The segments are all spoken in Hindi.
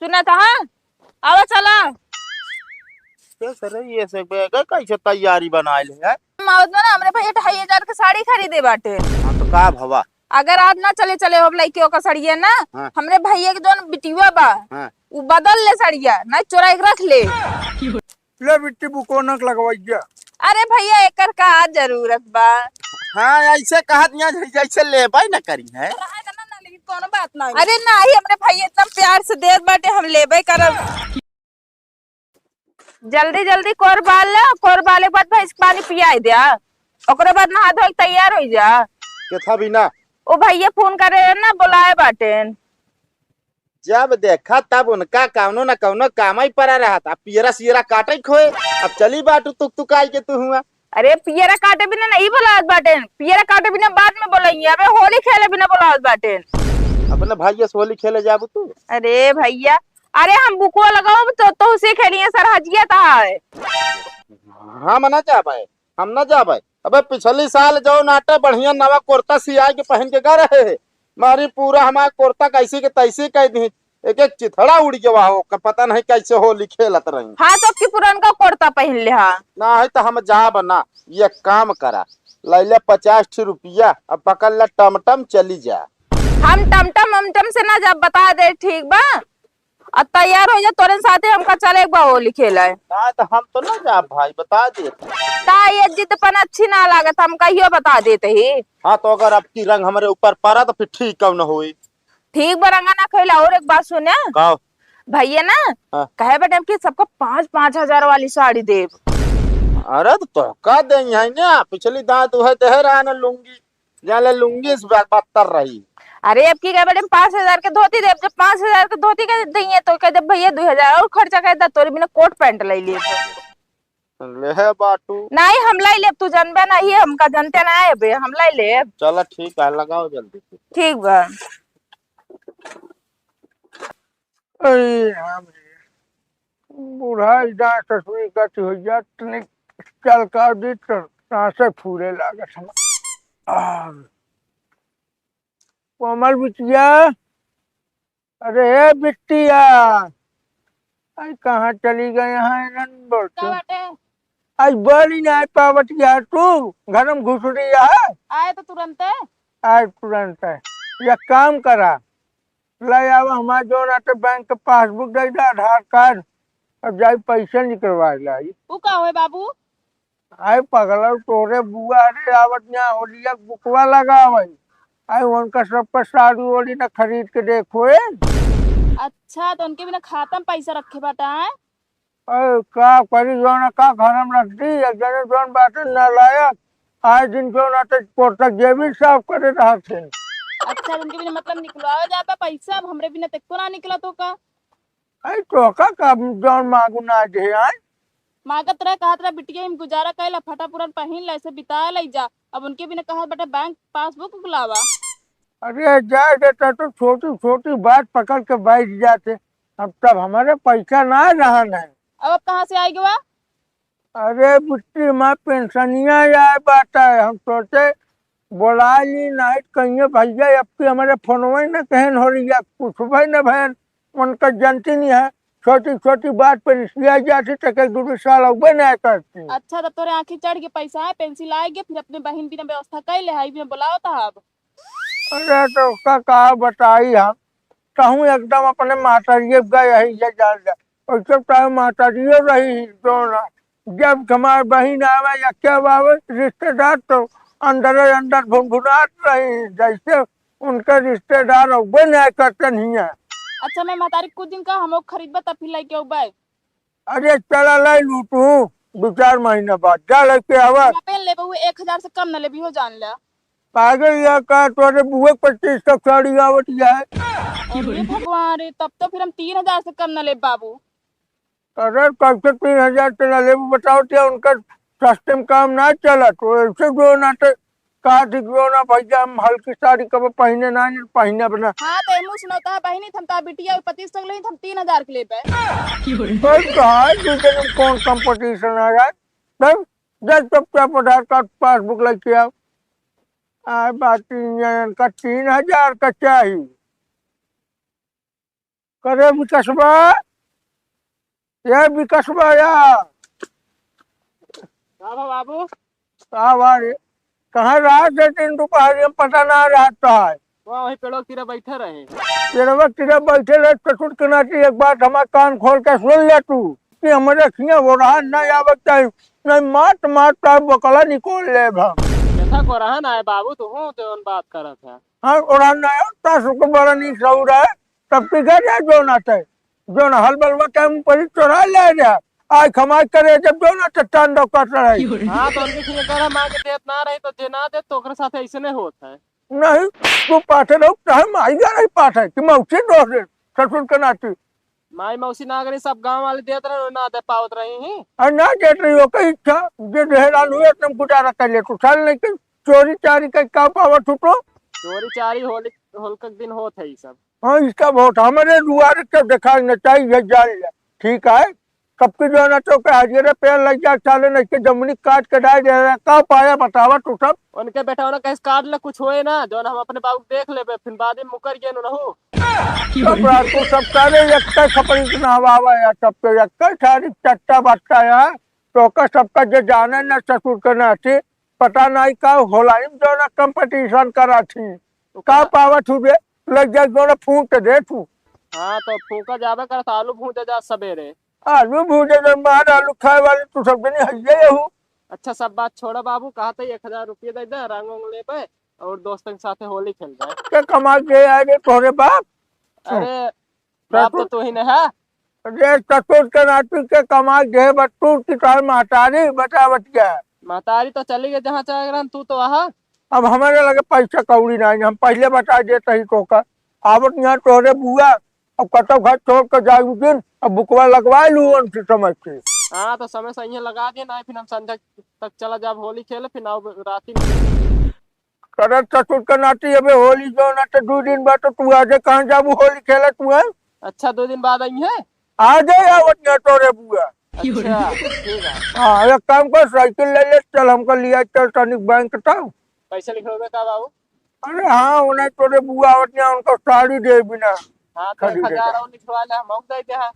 सुना था। हाँ आवा चला। सर ये से कैसे तैयारी बनाए ले है? मावत में ना हमरे भैया 2,500 के साड़ी खरीदे बाटे। हाँ तो का भवा। अगर आज ना चले चले हो लड़कियों का सड़िया ना। हाँ। हमरे भैया के दोनों बिटिया बा। हाँ। वो बदल ले सड़िया ना चुरा के रख ले। ले बिट्टी बुकोनक लगवाइया। अरे भैया एकर का जरूरत बा। हाँ ऐसे कहत जैसे लेबै न करी है। कोनो बात ना। अरे नहीं हमरे भैया इतना प्यार से देत बाटे हम लेबे करब। जल्दी जल्दी कोर बाल ला। कोर बाले के बाद भैंस के पानी पियाई दिया। ओकरे बाद नहा धो के तैयार हो जा। के था बिना ओ भैया फोन करे ना बुलाए बाटे। जब देखा तब उनका कौनो न कौनो काम ही पड़ा रहा था। पियरा सियरा काटे खोए अब चली बाटू तुक तुकाई के तू हुआ। अरे पियरा काटे बिना नहीं बुलावत बाटे। पियरा काटे बिना बाद में बोलेंगे। अबे होली खेले बिना बुलावत बाटे। अपने भाई से होली खेले जाबू तू। अरे भैया अरे हम बुकुआ लगाओ तो उसे खेलिए सर हजिया था है। हम न जाबे हम न जाबे। अबे पिछली साल जो नाटे बढ़िया नवा कुर्ता सिया के पहन के गा रहे है। मारी पूरा हमारा कुर्ता कैसी के तैसी कह दी। एक एक चिथड़ा उड़ गया हो पता नहीं कैसे होली खेलत रही। हाँ तो की पुरान का कुर्ता पहन ले। हाँ ना है तो हम जा बना ये काम करा लैले 50 रुपया अब पकड़ ला टमटम चली जा। हम टमटम से ना जब बता दे ठीक बा। अब तैयार हो जा तोरे साथे हमका चले एक बार होली खेला है। ना तो हम तो ना जा भाई बता दे। ता ये जिदपन अच्छी ना लागत हम कहियो बता देते ही। हाँ तो अगर आपकी रंग हमारे ऊपर पड़ा तो फिर ठीक कब न हुई। ठीक बरंगा ना खेला। और एक बात सुने भैया ना। हाँ। कहे बेटे कि सबको 5-5 हजार वाली साड़ी दे। अरे तो का दे ना पिछली दांत है दे रहा ना लुंगी जाले लुंगी इस बात बदतर रही। अरे अब की कहे बेटे 5,000 के धोती दे। जब 5,000 के धोती के दिए तो कह दे भैया 2,000 और खर्चा कर दे। तोरे बिना कोट पैंट ले लिए ले बाटू नहीं हम लाई ले। तू जानबे नहीं हमका जानते ना है बे हम लाई ले। चलो ठीक है लगाओ जल्दी से। ठीक बा। अरे राम रे बूढ़ा इधर तस्वीर कटी हो जा तने चल का दी तो सांसे फूले लागत हम। कोमल बिटिया अरे बिटिया आई कहाँ चली गए हैं आज बड़ी नहीं पावत यार तू घर में घुस रही है। आए तो तुरंत आज तुरंत है या काम करा ले आवा हमारे जो ना तो बैंक के पासबुक दे दे आधार कार्ड और जाई पैसे निकलवा लाई। उ का होए बाबू। आए पगला तोरे बुआ रे आवत यहाँ होलिया बुकवा लगावे आए उनका सब पर साड़ी ओड़ी ना खरीद के देखो। अच्छा तो उनके बिना खाता में पैसा रखे बाटा है। का करी जो ना का घर में रख दी एक जने जोन बाटे नालायक आए दिन जो ना तो पोता जेबी साफ करे रहा थे। अच्छा उनके बिना मतलब निकलवावे जाता पैसा अब हमरे बिना तक तो ना निकला तो का। आई तो का जोन मांगू ना जे आए मागत रहे कहत रहे बिटिया हम गुजारा कैला फटा पुरन पहन ले से बिता ले जा। अब उनके बिना कहत बेटा बैंक पासबुक खुलावा। अरे जाए देता तो छोटी छोटी बात पकड़ के बैठ जाते। अब तब हमारे पैसा ना रहा नहीं। अब कहाँ से आएगी वह। अरे बुट्टी माँ पेंशनिया आए बात है हम सोचे बोला ली नाइट कहिए भैया अब की हमारे फोनवा न कहन हो रही है कुछ भाई न बहन उनका जानती नहीं है। छोटी छोटी बात पर रिसिया जाती तो कई 2 साल अगबे नहीं करती। अच्छा तब तोरे आंखें चढ़ के पैसा है पेंसिल आएगी फिर अपने बहन बिना व्यवस्था कर ले है बिना बुलाओ था अब। अरे तो उसका कहा बताई हम कहूँ एकदम अपने माताजी गए यही से जान जा और सब टाइम माताजी रही दोनों जब हमारे बहन आवे या क्या आवे रिश्तेदार तो अंदर अंदर भुनभुनात रही जैसे उनके रिश्तेदार अगबे नहीं करते नहीं है। अच्छा मैं महतारी कुछ दिन का हम लोग खरीदबा तब फिर लेके आऊबे। अरे चला लाई लूटू 2-4 महीने बाद जा लेके आवा। पेन ले बहू 1,000 से कम न ले भी हो जान लिया। पागल या का तोरे बुए 25 तक साड़ी आवत जाए। अरे भगवान रे तब तो फिर हम 3,000 से कम न ले बाबू। अरे कैसे 3,000 चला ले बताओ क्या उनका सस्ते में काम ना चला तो ऐसे जो ना तो कहा थी जो ना भैया हम हल्की साड़ी कब पहने ना पहने अपना। हाँ तो एमू सुनाता है बहनी हम ता बिटिया 25 तक ले हम 3,000 के ले पे। कौन कंपटीशन आ रहा है तब जब तब आधार कार्ड पासबुक लेके आओ। बात का 3,000 का चाहिए। करे विकसबा, ये विकसबा यार, बाबू कहाँ बारे, कहाँ रात है दिन दोपहर में पता ना रहता है। वही पेड़ों की तरह बैठे रहे। तेरे तेरे बैठे रहे ससुर के नाती, एक बात हमारे कान खोल के सुन ले तू कि हमारे खिया हो रहा नहीं आवक चाहिए, नहीं मात मात का बकला निकोल ले हम। कैसा को रहा ना है बाबू, तू हूँ तो उन बात कर रहा था। हाँ और हम ना तासु को बड़ा नहीं सह रहा है, तब की घर जाए जो ना थे, जो ना हल बलवा के हम परी चोरा ले रहा आज कमाई करे जब जो ना चट्टान दो काट रही। हाँ तो उनके खिया कर मांगे देत ना रही तो जे ना दे तो ओकरे साथ ऐसे नहीं होता है। नहीं तू पाठे रहो चाहे माईगा नहीं पाठे कि मैं उसे दो दे ससुर के नाती माई मौसी ना करी, सब गांव वाले देत रहे ना दे पावत रही ही। और ना देख रही हो कई इच्छा जो ढेरान हुए तुम गुजारा कर ले, तू साल नहीं कि चोरी चारी का पावा छूटो। चोरी चारी होली होलक दिन होत है ये सब। हाँ इसका वोट हमारे दुआरे तब दिखाना चाहिए जान ले, ठीक है कब की जो ना तो हाजिर पेड़ लग जा चाले नहीं कि जमनी काट के डाल दे रहा का पाया बतावा तू सब। उनके बेटा उन्हें कैसे काट ले कुछ होए ना, जो हम अपने बाबू देख ले फिर बाद में मुकर गए न हो। सब रात को सब सारे एक खपड़ी के नहवावा या सब पे एक सारी चट्टा बट्टा यार तो का सबका जो जाने न ससुर के नाती पता नहीं का होला जो ना कंपटीशन करा थी का पावा छुबे लग जा जो ना फूट दे तू। हाँ तो फूका जावे कर तो आलू भूंजे जा सवेरे। आलू भूजे जो मार आलू खाए वाले तू सब दिन हइये हूँ। अच्छा सब बात छोड़ा बाबू, कहा था 1000 रुपये दे दे रंग उंग ले पे और दोस्तों के साथ होली खेल जाए। क्या कमा के आए तोरे बाप। अरे बाप तो तू ही ने है। अरे ससुर के नाती के कमा के बट्टू की तार महतारी बता बच गया। महतारी तो चली गई जहाँ चाहे तू तो वहाँ। अब हमारे लगे पैसा कौड़ी नहीं, हम पहले बता देते ही तो का आवत यहाँ तोरे बुआ अब कटो घर छोड़ कर जाए दिन अब बुकवा लगवा लू उनसे समझ के। हाँ तो समय सही है लगा दिया ना, फिर हम संध्या तक चला जब होली खेले फिर ना रात ही करे ससुर के नाती अबे होली जो ना तो 2 दिन बाद तो तू आजे कहाँ जाबू होली खेले तू है। अच्छा 2 दिन बाद आई है। आ जाए आवत यहाँ तोरे बुआ। अच्छा ठीक है। हाँ एक काम कर साइकिल ले ले चल हमको लिया चल तनिक बैंक तक। पैसे लिखोगे का बाबू। अरे हाँ उन्हें तोरे बुआ आवत यहाँ उनको साड़ी दे बिना। हाँ तो 1000 और लिखवा ले हम दे दे। हाँ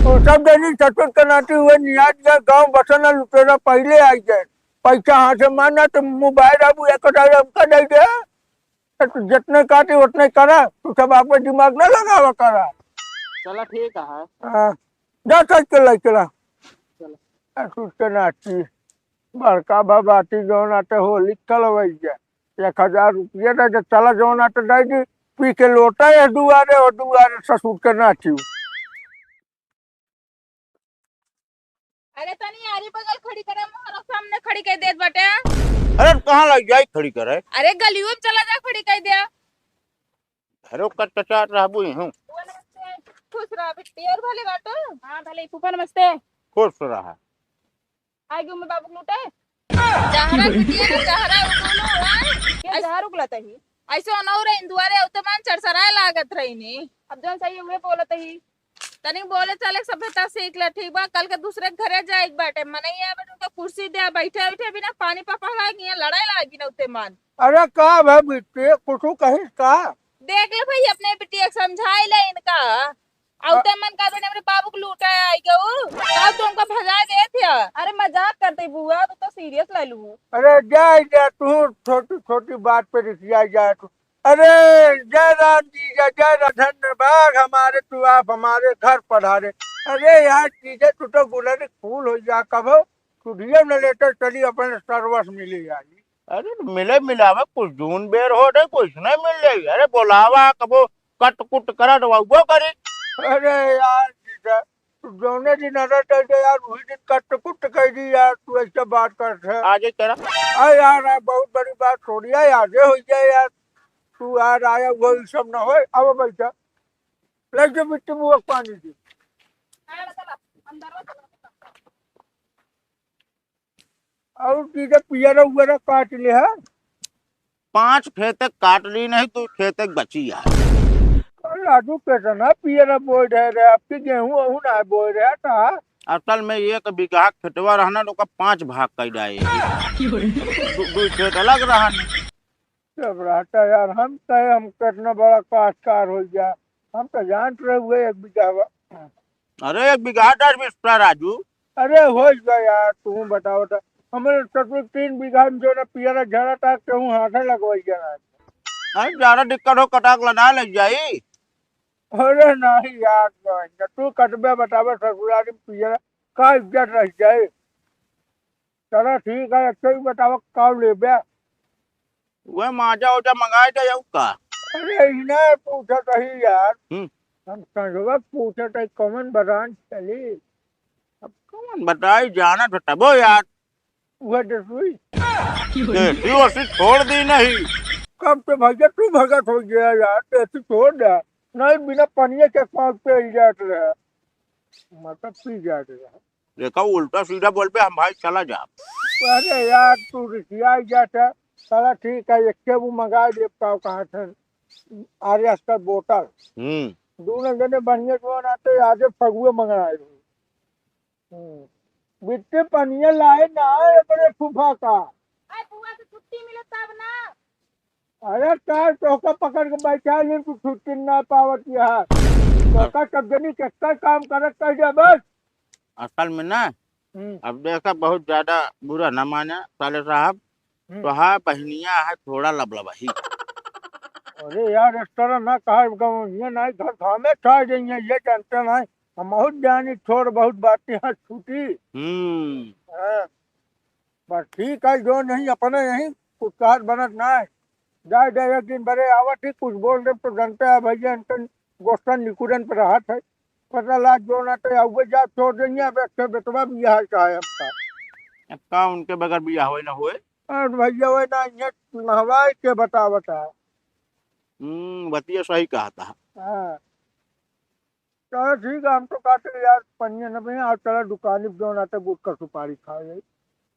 तो सब दिन ससुर के नाती हुए नियाज गए गाँव बसना लुटेरा पहले आई जाए पैसा हाथ से मारना तो मोबाइल अब 1000 हमका दे दे तो जितने काटे उतने करा तू सब आपका दिमाग न लगावा करा। चलो ठीक है। हाँ जा साइकिल ले चला चलो ससुर के नाती बड़का बाबाती जो नाते होली चलवाई जाए 1000 रुपया दे दे चला जो नाते दे दी पी के लोटा है दुआरे और दुआरे ससुर के नाती। अरे तनी यारी बगल खड़ी करे मोहरा सामने खड़ी कर देत बाटे। अरे कहाँ लग जाए खड़ी करे। अरे गलियों में चला जा खड़ी कर दिया। हेलो कट कचाट रहबू हूँ। खुश रहा बिट्टी और भले बाटो। हां भले फूफा नमस्ते। खुश रहा। आगे में बाबू लूटे जहरा बिटिया ना जहरा उठनो के जहर उगलत ही ऐसे अनौर इंदुआरे उतमान चरसराय लागत रहीनी। अब जौन सही हुए बोलत ही तनी बोले चले सभ्यता सीख ले ठीक बा, कल के दूसरे घरे जाए बाटे मनैया बेटू के कुर्सी दे बैठे बैठे बिना पानी पपा लागी लड़ाई लागी ना उते मान। अरे का भाई बिट्टी कुछ कहीं का देख ले भाई अपने बिटिया समझाई ले इनका औते मन का मेरे बाबू को लूटा आई गऊ का तुमको भगा दे थे। अरे मजाक करते बुआ तो सीरियस ले लू। अरे जा तू छोटी छोटी बात पे रिसिया जा तू। अरे जय राम जी जय धन्यवाद हमारे तू आप हमारे घर पधारे। अरे यार चीजें तू तो गुलर फूल हो जा कब तुझे न लेटर चली अपने सर्वस मिली आई। अरे मिले मिलावे कुछ जून बेर हो रहे कुछ नहीं मिल रही। अरे बोलावा कबो कट कुट करा तो वो करी। अरे यार जीजा दोनों दिन रहते यार वही दिन कट कुट कर दी यार तू ऐसे बात करते आगे तेरा। अरे यार बहुत बड़ी बात थोड़ी है आगे हो जाए यार तू यार आया वो सब ना हो। अब बैठा लग जो मिट्टी मुँह पानी दी और चीजें पियर वगैरह काट ले है 5 खेत काट ली नहीं तो खेत बची है। लाडू कैसा पियर बोल रहे आपकी गेहूं वहूं ना बोल रहा था। असल में 1 बीघा खेतवा रहना तो का 5 भाग कर जाए। दो खेत अलग रहा नहीं सब रहता यार हम कहे हम कितना बड़ा काश्तकार हो गया हम तो जान रहे हुए 1 बीघा बा। अरे 1 बीघा 10 बिस्सा राजू। अरे हो गया यार, तू बताओ तो हमारे ससुर 3 बीघा में जो ना पियरा झड़ा टाक के हूँ हाथे लगवाई जाना। अरे ज्यादा दिक्कत हो कटाक लगा लग जाई। अरे नहीं यार, नहीं तू कटबे बतावे ससुरारी में पियरा का इज्जत रह जाए। चलो ठीक है, अच्छा ही बताओ कब लेबे। वह माजा उजा मंगाए थे यू का। अरे इन्हें पूछा ही यार, हम्म। हम संजोगा पूछा तो कॉमन बरान चली। अब कौन बताई जाना तो तबो यार। वह दसवीं देसी वसी छोड़ दी नहीं। कब से भैया तू भगत हो गया यार, तो ऐसे छोड़ दे। नहीं बिना पनिया के पाँच पे ही जात रहे, मतलब पी जात रहे। देखा उल्टा सीधा बोल पे हम भाई चला जा। अरे यार तू रिसिया जाता। चला ठीक है, एक के वो मंगा दे पाओ कहाँ थे आर्यस का बोतल। दोनों जने बढ़िया जो आते आजे फगुए मंगाए। बिट्टे पनिया लाए ना अपने फूफा का। बुआ से छुट्टी मिले तब ना। अरे कार चौका पकड़ के बैठा ले, तू छुट्टी ना पावत यार। चौका कब्जनी किसका काम करत कर जा बस। असल में ना अब देखा बहुत ज्यादा बुरा न माना साले साहब। तो हाँ बहनिया है थोड़ा लबलबाही। अरे यार इस तरह ना कहा, ये नहीं घर घर में खा जाइए, ये जानते नहीं हम बहुत जानी छोड़ बहुत बातें हैं छूटी। हाँ, बस ठीक है, जो नहीं अपने यही कुछ कहा बनत ना है। जाए जाए एक दिन बड़े आवत ही कुछ बोल दे तो जानते हैं भैया इंटन गोस्टन निकुरन पर रहा है। पता लाग जो ना तो आउे जा छोड़ देंगे। अब एक बेटवा भी यहाँ का है आपका। का उनके बगैर बिया हो ना हुए। और भैया वो ना ये नहवाए के बता। बतिया सही कहा था। हाँ चलो ठीक है, हम तो कहते यार पनिया न बने और चलो दुकान पे जो आते गुटखा सुपारी खा जाए।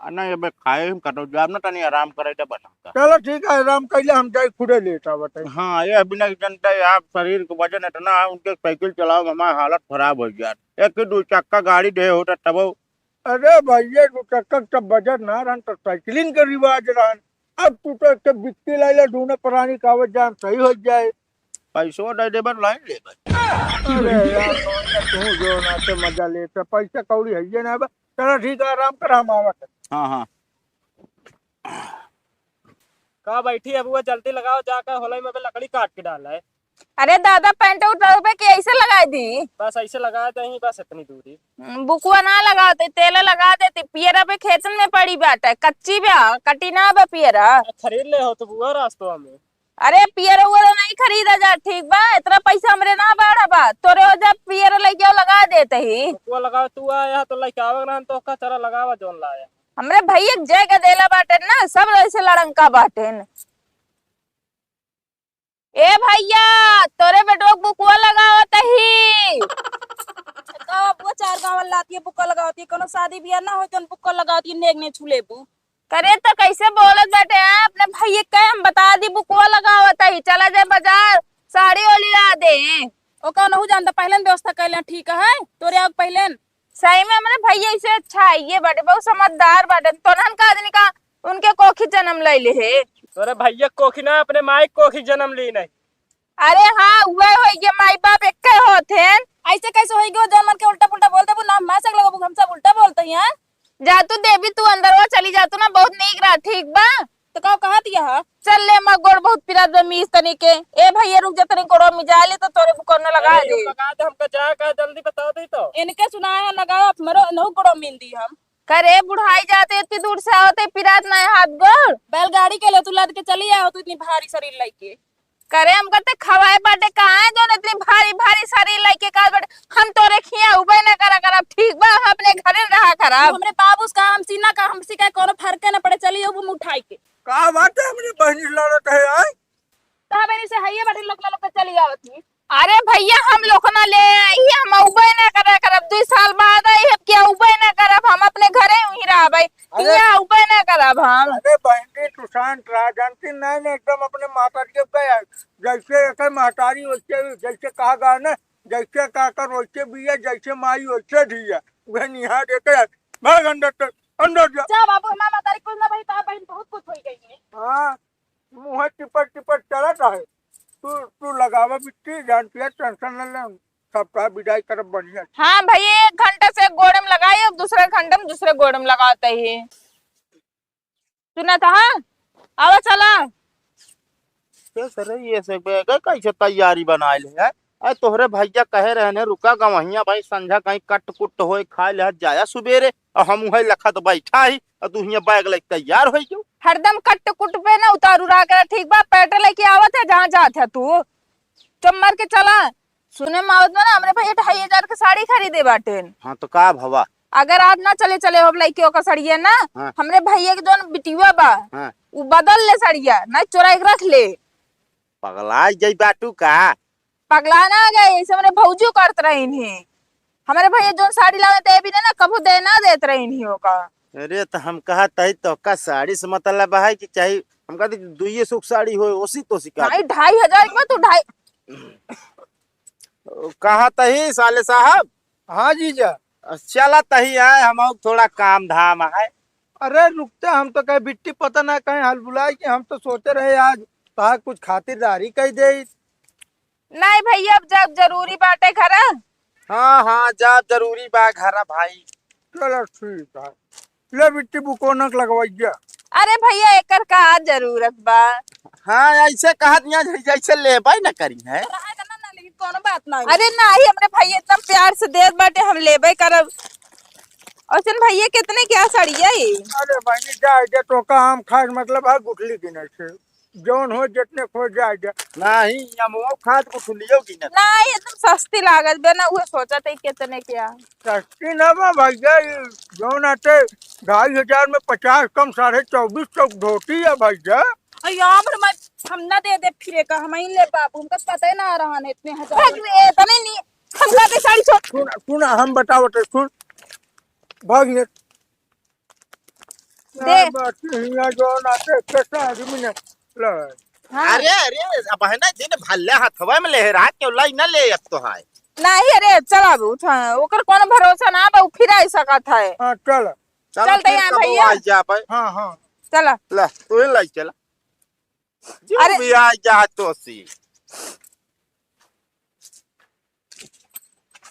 ना ये खाए हम कटो जाब ना तनी आराम करे तो बना। चलो ठीक है, आराम कर हम जाए खुदे लेटा बताइए। हाँ ये बिना जनता है आप शरीर को वजन इतना है उनके साइकिल चलाओ हमारी हालत खराब हो गया। एक 2 चक्का गाड़ी दे होता तब। अरे भैया 2 चक्कर तब बजट ना रहन तो साइकिलिंग का रिवाज रहन। अब तू तो एक बिकती लाइला ढूंढे पुरानी कागज जाम सही हो जाए। पैसों दे दे लाइन ले। अरे यार तू जो ना तो मजा लेते पैसा कौड़ी है ये ना। चलो ठीक है, आराम कर हम आवत। हाँ हाँ कहा बैठी है बुआ, जल्दी लगाओ जाकर होलई में लकड़ी काट के डाला है। अरे दादा पेंट उठाओ पे कैसे लगा दी। बस ऐसे लगा दे, बस इतनी दूरी। बुकुआ ना लगाते तेल लगा देते। पियरा पे खेतन में पड़ी बात है, कच्ची ब्या कटी ना बा पियरा। खरीद ले हो तो बुआ रास्तों में। अरे पियर उयर नहीं खरीदा जा, ठीक बा इतना पैसा हमरे ना बाड़ा बा। तोरे हो जब पियर लेके लगा देते ही। बुआ लगाओ, तू आया तो लेके आवे ना तो का चरा लगावा जोन लाया। हमरे भैया जगह देला बाटे ना, सब ऐसे लड़ंका बाटे। ए भैया तोरे बेटो बुकुआ लगावत ही। बुआ 4 गाँव लाती है बुक्का लगाती है, कोनो शादी बियाह ना हो तो बुक्का लगाती है, नेग ने छूले बू। करे तो कैसे बोलत बाटे हैं अपने भैया के। हम बता दी बुकुआ लगावत ही, चला जाए बाजार साड़ी ओली ला दे। ओ का नहीं जानता, पहले व्यवस्था कर ले ठीक है तोरे आग पहले। सही में हमारे भैया इसे अच्छा है, ये बाटे बहुत समझदार बाटे। तो नन का आदमी का उनके कोखी जन्म ले ले है। तोरे भैया कोखी ना अपने माइक कोखी जन्म ली नहीं। अरे हाँ हुए हो ये माई बाप एक होते हैं। ऐसे कैसे होगी, जन मन के उल्टा पुल्टा बोलते वो नाम मैं सक लगा हम सब उल्टा बोलते हैं यार। जा तू देवी तू अंदर वो चली जा तू ना, बहुत नीक रहा ठीक बा। तो का कहा दिया है। चल ले मा गोड़ बहुत पिरात बा मीस तनी के। ए भैया रुक जा तनी गोड़ मिजा ले तो तोरे बुकोन में लगा दे। लगा दे हमका जा का जल्दी बता दे तो। इनके सुनाया है लगाओ मरो नहु गड़ो मिल दी हम। करे बुढ़ाई जाते इतनी दूर से आवते पिरात ना हाथ गोड़। बैलगाड़ी के लिए तू लद के चली आओ, तू इतनी भारी शरीर लेके। करे हम करते खवाए बाटे कहाँ है जो इतनी भारी भारी शरीर लेके का बाटे। हम तोरे खिया उबे ना करा करब ठीक बा, हम अपने घरे रहा करब। हमरे बाबूस का हम सीना का हमसी का कोनो फर्क न पड़े, चली वो मुंह उठाई के। का बात है हमरी बहनी लड़त है आई। ता बेनी से हइये बाटे लोग के चली आवती। अरे भैया हम लोग ना ले आई, हम उबे ना करा करब। 2 साल बाद आई है क्या उबे ना करब, हम अपने घरे ही रह भाई। यहाँ उबे ना करब हम। अरे बहनी तू शांत रहा, जानती नहीं एकदम अपने माता के गया जैसे एक महतारी वैसे जैसे कहा गा ना, जैसे काकर वैसे भी है, जैसे माई वैसे धी है। वह निहा देते भाग अंदर तक अंदर जा। जा बाबू हमारा तारीख कुछ ना भाई, ता बहन बहुत कुछ हो गई है। हाँ मुँह टिपट टिपट चलता है। तू लगावा बिट्टी जानती है, टेंशन न ले, सबका विदाई करब बढ़िया। हाँ भैया, एक घंटे से एक गोड़े में लगाई, अब दूसरे घंटे में दूसरे गोड़े में लगाते ही। सुना था? आवा चला। सर ये से कैसे तैयारी बनाए है? अरे तोहरे भैया कहे रहे ने रुका गवहिया भाई, संझा कहीं कट कुट होए खाए ले जाया सुबेरे, और हम उहे लखत बैठा ही और तू हिया बैग लेके तैयार हो क्यों? हरदम कट कुट पे ना उतारू रहा कर, ठीक बा? पेट्रोल लेके आवत है जहाँ जात है तू, चम्मर के चला। सुने मावत में ना हमरे भैया 2500 की साड़ी खरीदे बाटे। हाँ तो का भवा? अगर आज ना चले चले हो लड़कियों का सड़िया ना, हाँ। हमरे भैया के जोन बिटिया बा, हाँ। वो बदल ले सड़िया, ना चुरा के रख ले। पगला जई बाटू का? पगला ना गए, ऐसे हमरे भौजू करत रही नहीं। हमारे भैया जोन साड़ी लावे ते भी ना कभू दे ना देत रही नहीं होगा। अरे तो हम कहा तही तो का साड़ी से मतलब है कि चाहे हम कहते दुइये सुख साड़ी हो उसी तो सिका नहीं 2500 में तू 2.5 कहा तही साले साहब। हाँ जीजा। चला तही है, हम थोड़ा काम धाम है। अरे रुकते, हम तो कहे बिट्टी पता ना कहीं हाल बुलाए कि हम तो सोचे रहे आज कहा कुछ खातिरदारी कही दे। नहीं भैया, अब जब जरूरी बाटे खरा। हाँ हाँ जब जरूरी बा घर भाई। चलो ठीक है, ले बिट्टी बुकोनक लगवाइया। अरे भैया एकर का जरूरत बा? हाँ ऐसे कहा दिया जैसे लेबई न करी है। कोनो बात ना। अरे नहीं, हमरे भैया इतना प्यार से देत बाटे, हम लेबे करब। और सुन भैया, कितने क्या सड़िया ये? अरे भाई जाए तो का हम खाए मतलब है गुठली गिने से जौन हो जितने खो जाए। नहीं हम खाद को खुलियो की ना। नहीं एकदम सस्ती लागत बे ना, वो सोचा था कितने क्या। सस्ती ना बा भैया, जौन आते 2500 में 50 कम 2450 धोती है भैया। यार हम ना दे दे फिरे का, हम ही ले बाबू, हमको पता ही ना रहा ने इतने हजार। इतने नहीं, हम कहते साड़ी छोड़। सुन हम बतावते सुन भाग्य दे। जौन आते कैसा आदमी ने ले। अरे अरे अब है ना दिन भल्ले हथवा में लहरा के लाई न ले अब तो है। नहीं अरे चला बू ओकर कोनो भरोसा ना बा, फिर आई सकत है। हाँ चल चलते हैं भैया। जा भाई। हाँ हाँ चला। ला तू लाई चला। अरे भी आ जा तो सी।